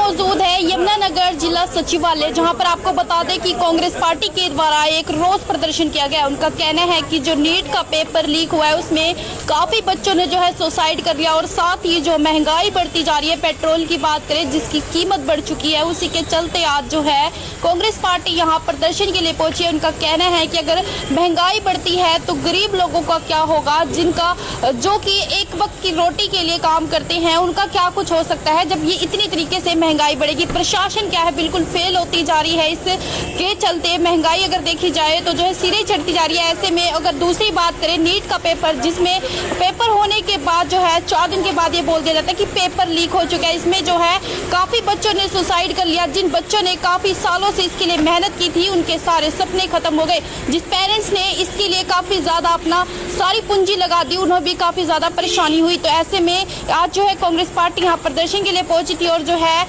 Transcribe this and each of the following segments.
मौजूद है यमुनानगर जिला सचिवालय, जहां पर आपको बता दें कि कांग्रेस पार्टी के द्वारा एक रोष प्रदर्शन किया गया। उनका कहना है कि जो नीट का पेपर लीक हुआ है उसमें काफी बच्चों ने जो है सुसाइड कर लिया, और साथ ही जो महंगाई बढ़ती जा रही है, पेट्रोल की बात करें जिसकी कीमत बढ़ चुकी है, उसी के चलते आज जो है कांग्रेस पार्टी यहाँ प्रदर्शन के लिए पहुंची है। उनका कहना है कि अगर महंगाई बढ़ती है तो गरीब लोगों का क्या होगा, जिनका जो कि एक वक्त की रोटी के लिए काम करते हैं, उनका क्या कुछ हो सकता है जब ये इतनी तरीके से महंगाई बढ़ेगी। प्रशासन क्या है बिल्कुल फेल होती जा रही है, इसके चलते महंगाई अगर देखी जाए तो जो है सिरे चढ़ती जा रही है। ऐसे में अगर दूसरी बात करें नीट का पेपर, जिसमें पेपर होने के बाद जो है 4 दिन के बाद ये बोल दिया जाता है कि पेपर लीक हो चुका है, इसमें जो है काफी बच्चों ने सुसाइड कर लिया। जिन बच्चों ने काफी सालों से इसके लिए मेहनत की थी उनके सारे सपने खत्म हो गए। जिस पेरेंट्स ने इसके लिए काफी ज्यादा अपना सारी पूंजी लगा दी, उन्हें भी काफी ज्यादा परेशानी हुई। तो ऐसे में आज जो है कांग्रेस पार्टी यहाँ प्रदर्शन के लिए पहुंची थी और जो है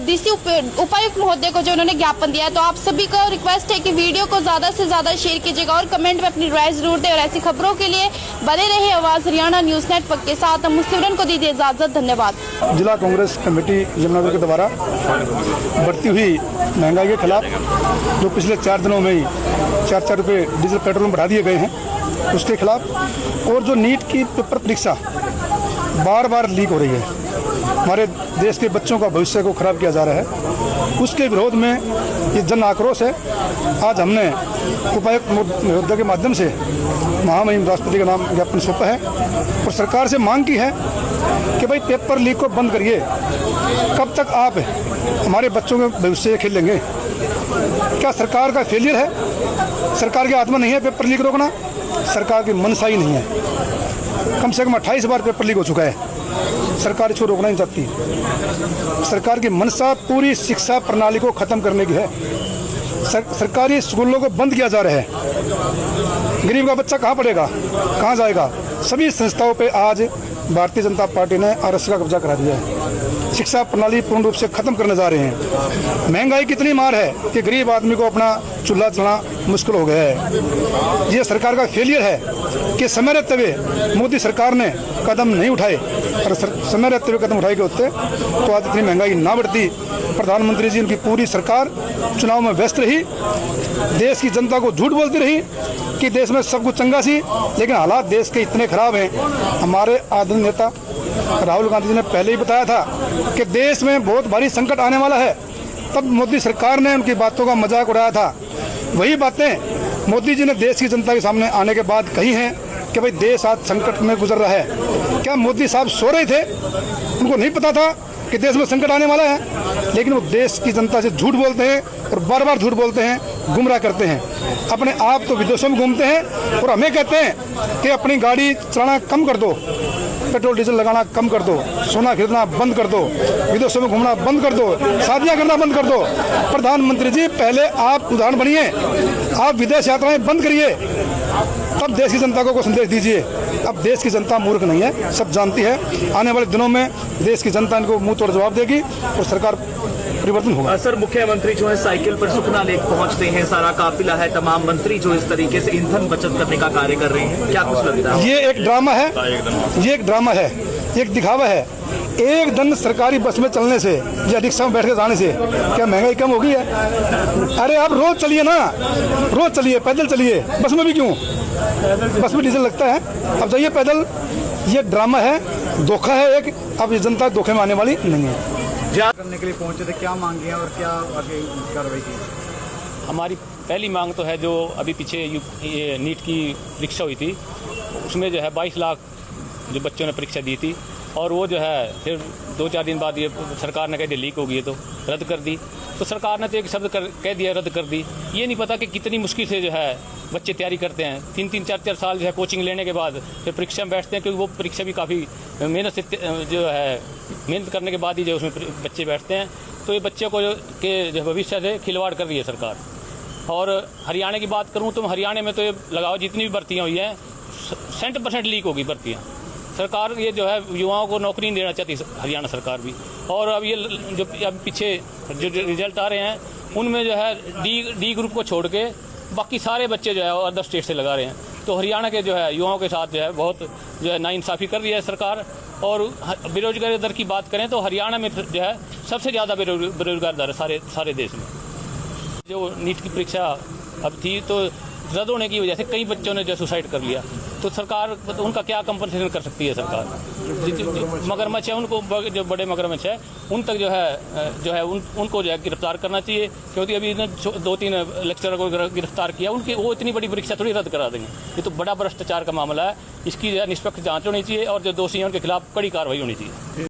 डीसी उपायुक्त महोदय को जो उन्होंने ज्ञापन दिया है। तो आप सभी को रिक्वेस्ट है कि वीडियो को ज्यादा से ज्यादा शेयर कीजिएगा और कमेंट में अपनी राय जरूर दें, और ऐसी खबरों के लिए बने रहे आवाज हरियाणा न्यूज नेटवर्क के साथ। हम सिमरन को दीजिए इजाजत, धन्यवाद। जिला कांग्रेस कमेटी यमुनानगर के द्वारा बढ़ती हुई महंगाई के खिलाफ जो पिछले 4 दिनों में ही 4-4 रुपये डीजल पेट्रोल बढ़ा दिए गए हैं, उसके खिलाफ, और जो नीट की पेपर परीक्षा बार बार लीक हो रही है, हमारे देश के बच्चों का भविष्य को खराब किया जा रहा है, उसके विरोध में ये जन आक्रोश है। आज हमने उपायुक्त महोदय के माध्यम से महामहिम राष्ट्रपति का नाम ज्ञापन सौंपा है और सरकार से मांग की है कि भाई पेपर लीक को बंद करिए। कब तक आप हमारे बच्चों के भविष्य खेलेंगे? क्या सरकार का फेलियर है? सरकार की आत्मा नहीं है पेपर लीक रोकना? सरकार की मनसा ही नहीं है। कम से कम 28 बार पेपर लीक हो चुका है, सरकार इसको रोकना नहीं चाहती। सरकार की मनसा पूरी शिक्षा प्रणाली को खत्म करने की है। सरकारी स्कूलों को बंद किया जा रहा है। गरीब का बच्चा कहाँ पढ़ेगा, कहाँ जाएगा? सभी संस्थाओं पे आज भारतीय जनता पार्टी ने आरएसएस का कब्जा करा दिया है। शिक्षा प्रणाली पूर्ण रूप से खत्म करने जा रहे हैं। महंगाई कितनी मार है कि गरीब आदमी को अपना चूल्हा चलाना मुश्किल हो गया है। ये सरकार का फेलियर है कि समय रहते हुए मोदी सरकार ने कदम नहीं उठाए, और समय रहते हुए कदम उठाए होते तो आज इतनी महंगाई ना बढ़ती। प्रधानमंत्री जी, उनकी पूरी सरकार चुनाव में व्यस्त रही, देश की जनता को झूठ बोलती रही कि देश में सब कुछ चंगा सी, लेकिन हालात देश के इतने खराब हैं। हमारे आदरणीय नेता राहुल गांधी जी ने पहले ही बताया था कि देश में बहुत भारी संकट आने वाला है, तब मोदी सरकार ने उनकी बातों का मजाक उड़ाया था। वही बातें मोदी जी ने देश की जनता के सामने आने के बाद कही हैं कि भाई देश आज संकट में गुजर रहा है। क्या मोदी साहब सो रहे थे? उनको नहीं पता था कि देश में संकट आने वाला है? लेकिन वो देश की जनता से झूठ बोलते हैं और बार बार झूठ बोलते हैं, गुमराह करते हैं। अपने आप तो विदेशों में घूमते हैं और हमें कहते हैं कि अपनी गाड़ी चलाना कम कर दो, पेट्रोल डीजल लगाना कम कर दो, सोना खरीदना बंद कर दो, विदेशों में घूमना बंद कर दो, शादियां करना बंद कर दो। प्रधानमंत्री जी, पहले आप उदाहरण बनिए, आप विदेश यात्राएं बंद करिए, तब देश की जनता को संदेश दीजिए। अब देश की जनता मूर्ख नहीं है, सब जानती है। आने वाले दिनों में देश की जनता इनको मुंह तोड़ जवाब देगी और सरकार परिवर्तन होगा। सर, मुख्यमंत्री जो है साइकिल पर सुखना लेक पहुंचते हैं, सारा काफिला है, तमाम मंत्री जो इस तरीके से ईंधन बचत करने का कार्य कर रहे हैं, क्या कुछ लगता है? ये एक ड्रामा है, ये एक ड्रामा है, एक दिखावा है। एक दिन सरकारी बस में चलने से या रिक्शा में बैठ के जाने से क्या महंगाई कम होगी है? अरे आप रोज चलिए ना, रोज चलिए, पैदल चलिए, बस में भी क्यों? बस में डीजल लगता है, अब जाइए पैदल। ये ड्रामा है, धोखा है एक। अब ये जनता धोखे में आने वाली नहीं है। करने के लिए पहुंचे थे, क्या मांगे और क्या आगे कार्रवाई की? हमारी पहली मांग तो है, जो अभी पीछे ये नीट की परीक्षा हुई थी, उसमें जो है 22 लाख जो बच्चों ने परीक्षा दी थी, और वो जो है फिर 2-4 दिन बाद ये सरकार ने कह दिया लीक हो गई है, तो रद्द कर दी। तो सरकार ने तो एक शब्द कह दिया, रद्द कर दी। ये नहीं पता कि कितनी मुश्किल से जो है बच्चे तैयारी करते हैं, 3-3, 4-4 साल जो है कोचिंग लेने के बाद फिर परीक्षा में बैठते हैं, क्योंकि वो परीक्षा भी काफ़ी मेहनत से जो है मेहनत करने के बाद ही जो उसमें बच्चे बैठते हैं। तो ये बच्चे को के जो भविष्य से खिलवाड़ कर रही है सरकार। और हरियाणा की बात करूँ तो हरियाणा में तो ये लगाओ जितनी भी भर्तियाँ हुई हैं 100% लीक होगी भर्तियाँ। सरकार ये जो है युवाओं को नौकरी नहीं देना चाहती हरियाणा सरकार भी। और अब ये जो अब पीछे जो रिजल्ट आ रहे हैं उनमें जो है डी ग्रुप को छोड़ के बाकी सारे बच्चे जो है अदर स्टेट से लगा रहे हैं। तो हरियाणा के जो है युवाओं के साथ जो है बहुत जो है नाइंसाफ़ी कर रही है सरकार। और बेरोजगारी दर की बात करें तो हरियाणा में जो है सबसे ज़्यादा बेरोजगार दर है सारे देश में। जो नीट की परीक्षा अब थी तो रद्द होने की वजह से कई बच्चों ने जो सुसाइड कर लिया, तो सरकार उनका क्या कंपनसेशन कर सकती है सरकार? मगरमच्छ है, उनको जो बड़े मगरमच्छ है उन तक जो है उनको जो है गिरफ्तार करना चाहिए, क्योंकि अभी 2-3 लेक्चरर को गिरफ्तार किया, उनकी वो इतनी बड़ी परीक्षा थोड़ी रद्द करा देंगे। ये तो बड़ा भ्रष्टाचार का मामला है, इसकी जो है निष्पक्ष जाँच होनी चाहिए और जो दोषी हैं उनके खिलाफ कड़ी कार्रवाई होनी चाहिए।